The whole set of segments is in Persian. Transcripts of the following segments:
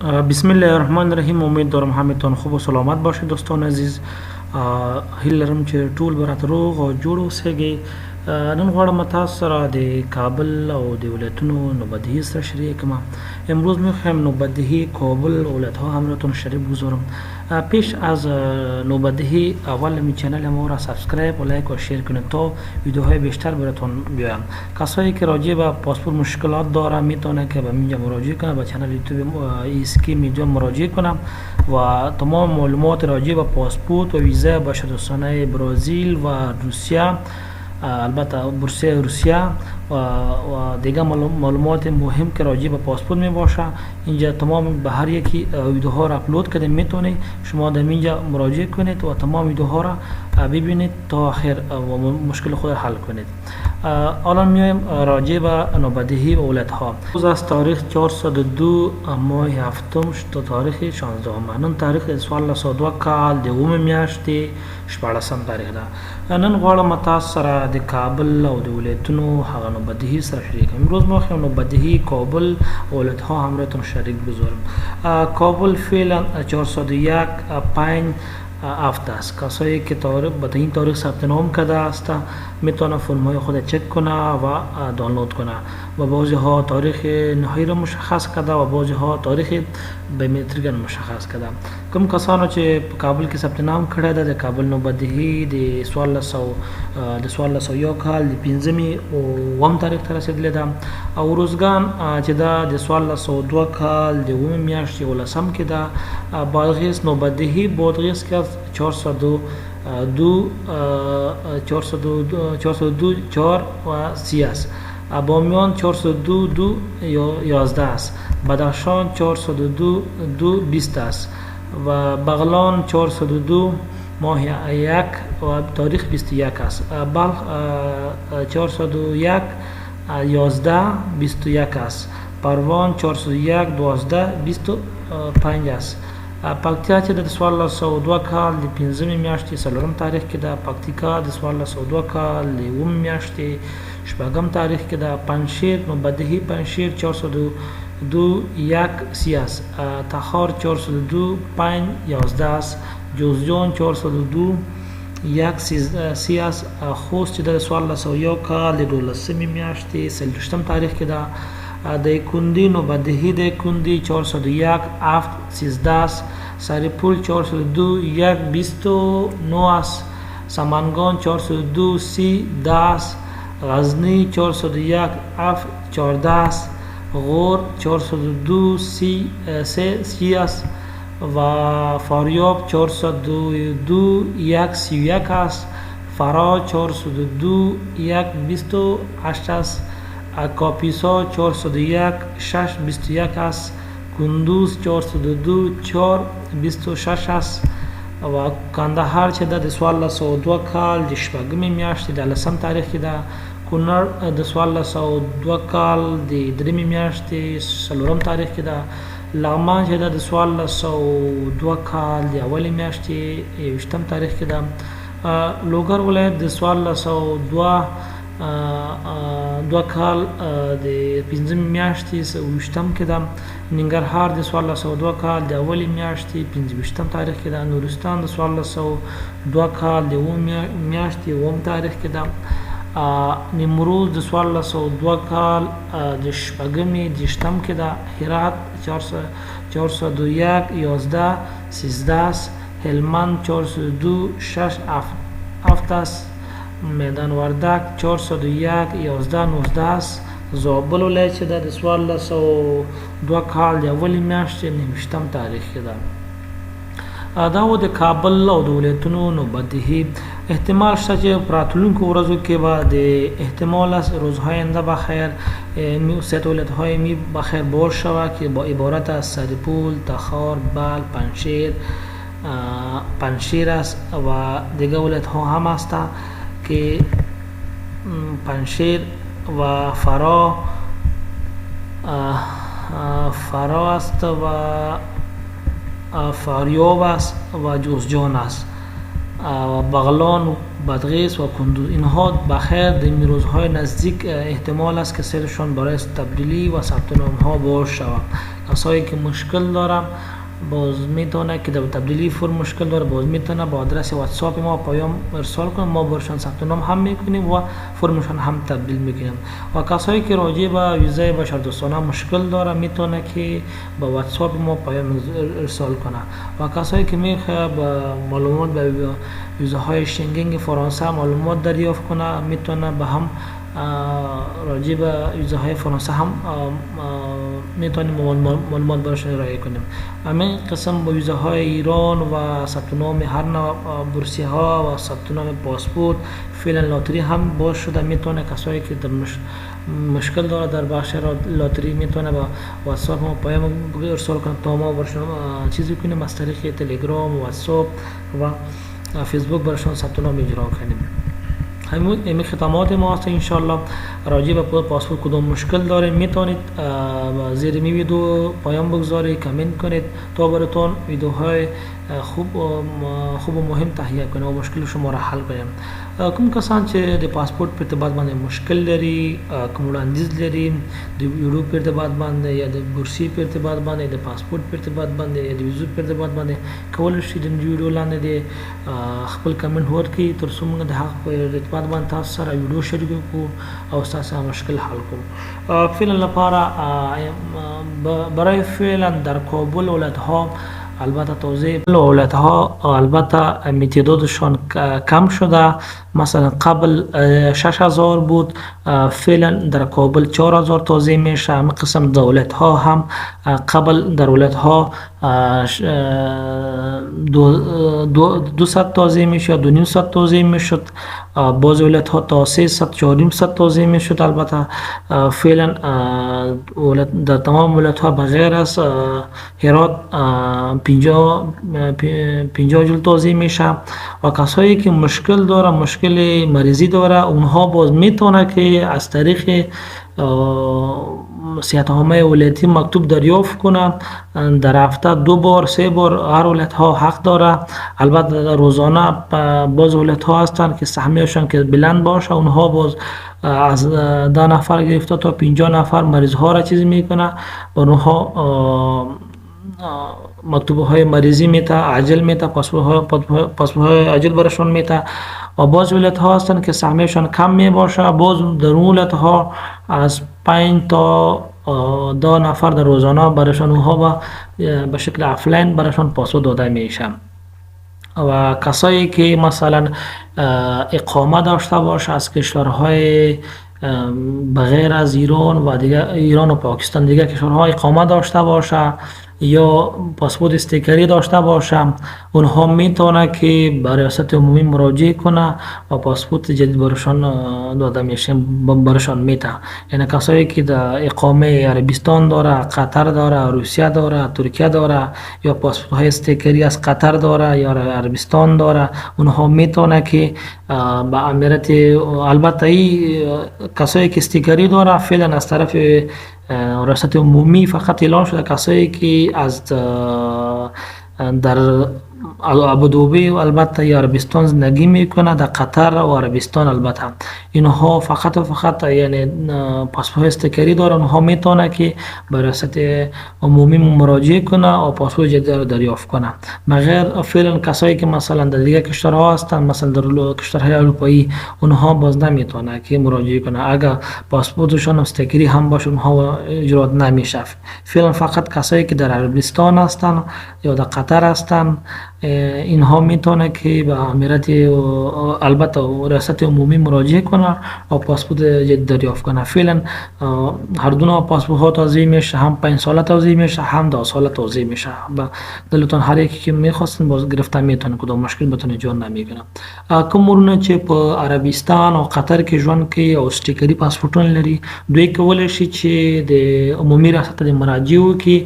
بسم الله الرحمن الرحیم. امید دارم همتون خوب و سلامت باشید دوستان عزیز. هیله لرم چې ټول به راته روغ او جوړ اوسئ. نن غواړم تاسو سره د کابل او د ولایتونو نوبدهی سره شریک کړم. امروز میخوایم نوبدهی کابل و ولایت‌ها همراهتون شریک بگذارم. پیش از نوبدهی اول می چنل ما را سابسکرایب و لایک و شیر کنید تا ویدیوهای بیشتر براتون بیارم. کسایی که راجع به پاسپورت مشکلات داره میتونه که به اینجا مراجعه کنه، به چنل یوتیوب اسکیم اینجا مراجعه کنم و تمام معلومات راجع به پاسپورت و ویزا بشردوستانه برزیل و روسیه، البته بورسیه روسیه و دیگه معلومات مهم که راجع به پاسپورت می باشه اینجا تمام به هر یکی ویدیوها را اپلود کرده، میتونید شما در اینجا مراجعه کنید و تمام ویدیوها را ببینید تا آخر و مشکل خود حل کنید. الان میایم راجع به نوبدهی و ولایت‌ها. روز از تاریخ 402 ماه هفتم تا تاریخ 16 نن تاریخ سوال سودوا کال د میاشتې 14 تاریخ ده. نن غواړم تاسو سره د کابل او د ولایتونو هغه نوبدهی سره شریک کړم. امروز ما خو نوبدهی کابل و ولایت‌ها همراهتون شریک بگذارم. کابل فعلا 401 5 هفته است. کسایی که به این تاریخ ثبت نام کرده است میتونه فرمای خود چک کنه و دانلود کنه و بعضی ها تاریخ نهایی را مشخص کرده و بعضی ها تاریخ بیومتریک را مشخص کرده. کوم کسانو چې کابل کې ثبت نام کړی ده د کابل نوبدهی د 1401 کال د 15 تاریخ ته رسیدلی ده او روزګان چې دا د 1402 کال د 9 میاشتې 11 کې ده. بادغیس نوبدهی بادغیس کې 402 و 30 است. بامیان 402 11 است. بدخشان 402 20 است و بغلان 402 ماه 1 و تاریخ 21 است. بلخ 401 11 21 است. پروان 401 12 25 است. پکتیا چې د 1402 کال د 15 میاشتې 4 تاریخ کې ده. پکتیکا د 1402 کال د 9 میاشتې 8 تاریخ کې ده. پنجشیر نوبدهی پنجشیر 402 1 30 است. تخار 402 5 11 است. جوزجان 402 1 30 است. خوست چې د 1401 کال د 12 میاشتې 23 تاریخ کې ده. د کندی نوبدهی د کندی 401 7 13 است. سریپول 402 1 29 است. سمنگان 402 30 10 است. غزنی 401 7 14 است. غور 402 30 است و فاریاب 402 1 31 است. فرا 402 1 28 است. کاپیسا 401 6 21 است. کندوز 402 4 26 است و کندهار چې د 1402 کال د 8 میاشتې د 10 تاریخ کې ده. کونړ د 1402 کال د 3 میاشتې 4 تاریخ کې ده. لغمان چې د 1402 کال د اول میاشتې 20 تاریخ کې ده. لوګر ولایت د 1402 کال د 15 میاشتې 20 کې ده. ننګرهار د 1402 کال د اول میاشتې 25 تاریخ کې ده. نورستان د 1402 کال د 9 میاشتې 9 تاریخ کې ده. نیمروز د 1402 کال د 10 کې ده. هرات 401 11 13 است. هلمند 402 6 7 است. میدان وردک 401 11 19 است. زابل ولایت چې د 1402 کال د اول میاشتې 9 تاریخ کې ده. دا و د کابل او د ولایتونو نوبدهی. احتمال شته چې په راتلونکو ورځو کې به د احتمال است روزهای آینده بخیر سیت ولایت‌های می بخیر بار شود که با عبارت از سریپول، تخار، بلخ، پنجشیر است و دیگه ولایت‌ها هم است که پنجشیر و فرا است و فاریاب است و جوزجان است و بغلان بادغیس و کندوز. اینها بخیر در این روزهای نزدیک احتمال است که سرشان برای تبدیلی و ثبت نام ها باز شود. کسایی که مشکل دارم باز میتونه که در تبدیلی فرم مشکل داره باز میتونه با آدرس واتساپ ما پیام ارسال کنه، ما برشان ثبت نام هم میکنیم و فرمشان هم تبدیل میکنیم. و کسایی که راجع به ویزای بشردوستانه مشکل داره میتونه که با واتساپ ما پیام ارسال کنه. و کسایی که میخواه با معلومات به ویزاهای شنگن فرانسه معلومات دریافت کنه میتونه به هم راجع به ویزاهای فرانسه هم میتونیم معلومات برشان ارائه کنیم. همین قسم با ویزاهای ایران و ثبت نام هر نوع بورسیه ها و ثبت نام پاسپورت فعلا لاتری هم باز شده. میتونه کسایی که در مشکل داره در بخش لاتری میتونه با واتساپ ما پیام ارسال کنه تا ما برشان چیزی کنیم از طریق تلگرام، واتساپ و فیسبوک برشان ثبت نام اجرا کنیم. همین خدمات ما هست. انشالله راجع به پاسپورت کدام مشکل داره میتونید زیر می ویدیو پیام بگذارید، کامنت کنید تا براتون ویدیوهای خوب و مهم تهیه کنیم و مشکل شما را حل کنیم. کوم کسان چې د پاسپورت په ارتباط باندې مشکل لري، کوم وړاندیز لري د ویډیو په ارتباط باندې یا د بورسي په ارتباط باندې، د پاسپورت په ارتباط باندې یا د ویزو په ارتباط باندې، کولای شئ د ویډیو لاندې د خپل کمنټ ورکړئ تر څو موږ د هغه په ارتباط باندې تاسو سره ویډیو شریک کړو او تاسو مشکل حل کړو. فعلا لپاره برای فعلا در کابل ولایت‌ها البته توضیح ولایت‌ها البته تعدادشان کم شده. مثلا قبل 6000 بود، فعلا در کابل 4000 توزیع میشه. همین قسم دولت ها هم قبل در ولایت ها 200 توزیع میشه یا 200 توزیع میشد، باز ولایت ها تا 300 400 توزیع میشد. البته فعلا در تمام ولایت ها بغیر از هرات 50 جل توزیع میشه. و کسایی که مشکل داره، مشکل مریضی داره، اونها باز میتونه که از طریق صحتنامه ولایتی مکتوب دریافت کنه. در هفته 2 بار 3 بار هر ولایت ها حق داره. البته روزانه باز ولایت ها هستن که سهمیه‌شان که بلند باشه، اونها باز از 10 نفر گرفته تا 50 نفر مریض ها را چیز میکنه، اونها مکتوب های مریضی میته، عجل میته، پاسپورت های عجل برشون میته. و باز ولایت ها هستن که سهمیه‌شان کم می باشه، باز در ولایت ها از 5 تا 10 نفر در روزانه برشان اونها به شکل آفلاین برشان پاسپورت داده میشه. و کسایی که مثلا اقامه داشته باشه از کشورهای بغیر از ایران و دیگه ایران و پاکستان، دیگه کشورها اقامه داشته باشه یا پاسپورت استیکری داشته باشه، اونها میتونه که به ریاست عمومی مراجعه کنه و پاسپورت جدید برشان داده میشه، برشان میته. یعنی کسایی که در اقامه عربستان داره، قطر داره، روسیه داره، ترکیه داره یا پاسپورت های استیکری از قطر داره یا عربستان داره، اونها میتونه که به امیرات، البته ای کسایی که استیکری داره فعلا از طرف ریاست عمومی فقط اعلان شده کسایی که از در ابوظبی و البته یا عربستان زندگی میکنه، در قطر و عربستان البته اینها فقط و فقط یعنی پاسپورت استیکری داره، اونها میتونه که به ریاست عمومی مراجعه کنه و پاسپورت جدید رو دریافت کنه. مگر فعلا کسایی که مثلا در دیگه کشورها هستن، مثلا در کشورهای اروپایی، اونها باز نمیتونه که مراجعه کنه. اگر پاسپورتشون استیکری هم باشه اونها اجرا نمیشه. فعلا فقط کسایی که در عربستان هستن یا در قطر هستن اینها میتونه که به امیرات البته ریاست عمومی مراجعه کنه و پاسپورت جدید دریافت کنه. فعلا هر دو نوع پاسپورت ها توزیع میشه، هم 5 ساله توزیع میشه، هم 10 ساله توزیع میشه. دلتون هر یکی که میخواستین باز گرفته میتونه، کدام مشکل بتونه جان نمیگیره. کومونه چې په عربستان او قطر کې ژوند کوي او استیکری پاسپورتونه لري، دوی کولای شي چې د عمومي ریاست د مراجعه وکړي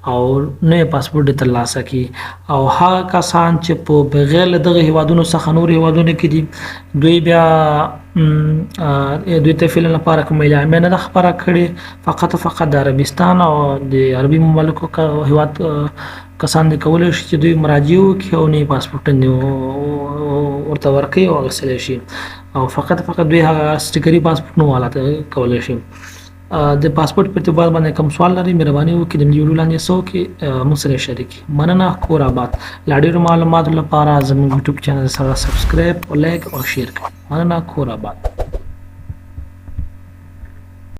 او نوی پاسپورت ترلاسه کړي. او هغه کسان چې په بغیر له دغه هیوادونو څخه نور هیوادونو کې دي، دوی بیا دوی ته فعلا لپاره کوم اعلامیه نه ده خپاره کړې، فقط د عربستان او د عربي مملکو هیواد کسان دې کولی شي چې دوی مراجعه وکړي او نوي پاسپورټونه ورته ورکوي او اخیستلی شي، او فقط دوی هغه سټیکري پاسپورټ نه والا کولی شي. د پاسپورټ په اعتبار باندې کوم سوال لري مهرباني وکړئ د ویډیو لاندې څه وکړئ موږ سره شریک کړئ. مننه. کور آباد. لا ډېرو معلوماتو لپاره زموږ یوټیوب چینل سره سبسکرایب او لایک او شیر کړئ. مننه. کور آباد.